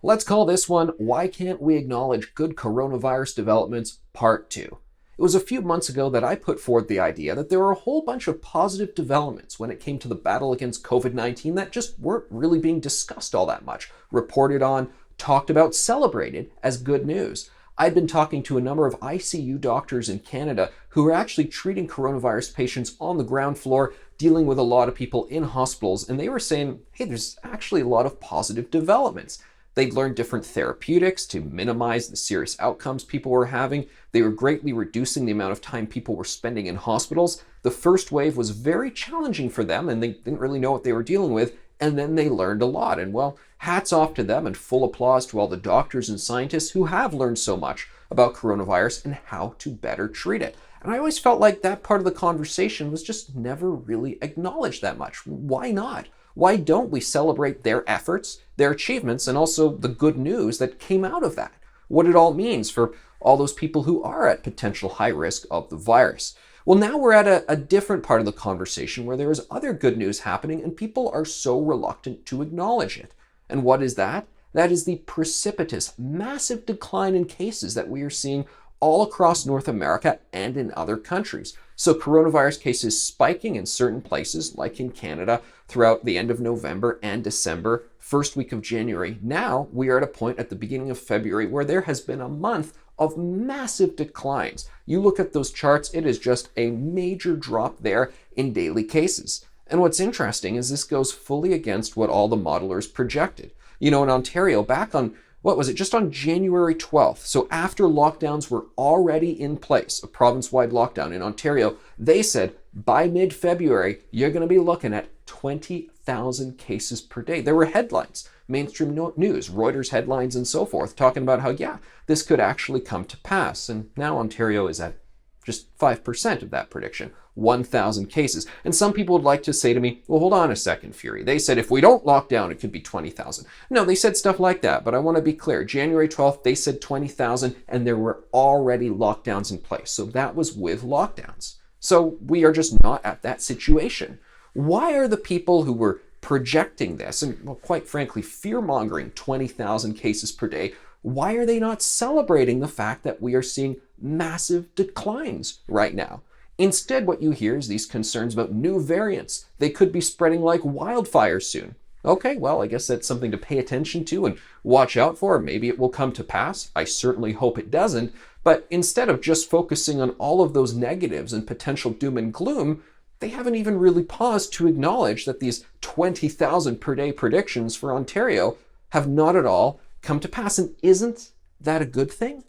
Let's call this one, Why Can't We Acknowledge Good Coronavirus Developments, Part 2. It was a few months ago that I put forth the idea that there were a whole bunch of positive developments when it came to the battle against COVID-19 that just weren't really being discussed all that much, reported on, talked about, celebrated as good news. I'd been talking to a number of ICU doctors in Canada who are actually treating coronavirus patients on the ground floor, dealing with a lot of people in hospitals, and they were saying, hey, there's actually a lot of positive developments. They'd learned different therapeutics to minimize the serious outcomes people were having. They were greatly reducing the amount of time people were spending in hospitals. The first wave was very challenging for them, and they didn't really know what they were dealing with. And then they learned a lot. And well, hats off to them and full applause to all the doctors and scientists who have learned so much about coronavirus and how to better treat it. And I always felt like that part of the conversation was just never really acknowledged that much. Why not? Why don't we celebrate their efforts, their achievements, and also the good news that came out of that? What it all means for all those people who are at potential high risk of the virus. Well, now we're at a different part of the conversation where there is other good news happening and people are so reluctant to acknowledge it. And what is that? That is the precipitous, massive decline in cases that we are seeing all across North America and in other countries. So coronavirus cases spiking in certain places, like in Canada, throughout the end of November and December, first week of January. Now we are at a point at the beginning of February where there has been a month of massive declines. You look at those charts, it is just a major drop there in daily cases. And what's interesting is this goes fully against what all the modelers projected. You know, in Ontario, back on just on January 12th, so after lockdowns were already in place, a province-wide lockdown in Ontario, they said by mid-February, you're going to be looking at 20,000 cases per day. There were headlines, mainstream news, Reuters headlines and so forth, talking about how, yeah, this could actually come to pass. And now Ontario is at just 5% of that prediction, 1,000 cases. And some people would like to say to me, well, hold on a second, Furey. They said if we don't lock down, it could be 20,000. No, they said stuff like that, but I want to be clear. January 12th, they said 20,000 and there were already lockdowns in place. So that was with lockdowns. So we are just not at that situation. Why are the people who were projecting this and, well, quite frankly, fear-mongering 20,000 cases per day, why are they not celebrating the fact that we are seeing massive declines right now? Instead, what you hear is these concerns about new variants. They could be spreading like wildfires soon. Okay, well, I guess that's something to pay attention to and watch out for. Maybe it will come to pass. I certainly hope it doesn't. But instead of just focusing on all of those negatives and potential doom and gloom, they haven't even really paused to acknowledge that these 20,000 per day predictions for Ontario have not at all come to pass. And isn't that a good thing?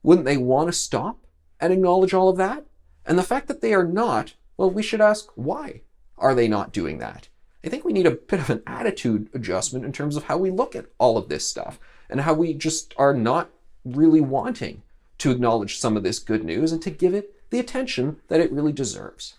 Wouldn't they want to stop and acknowledge all of that? And the fact that they are not, well, we should ask, why are they not doing that? I think we need a bit of an attitude adjustment in terms of how we look at all of this stuff and how we just are not really wanting to acknowledge some of this good news and to give it the attention that it really deserves.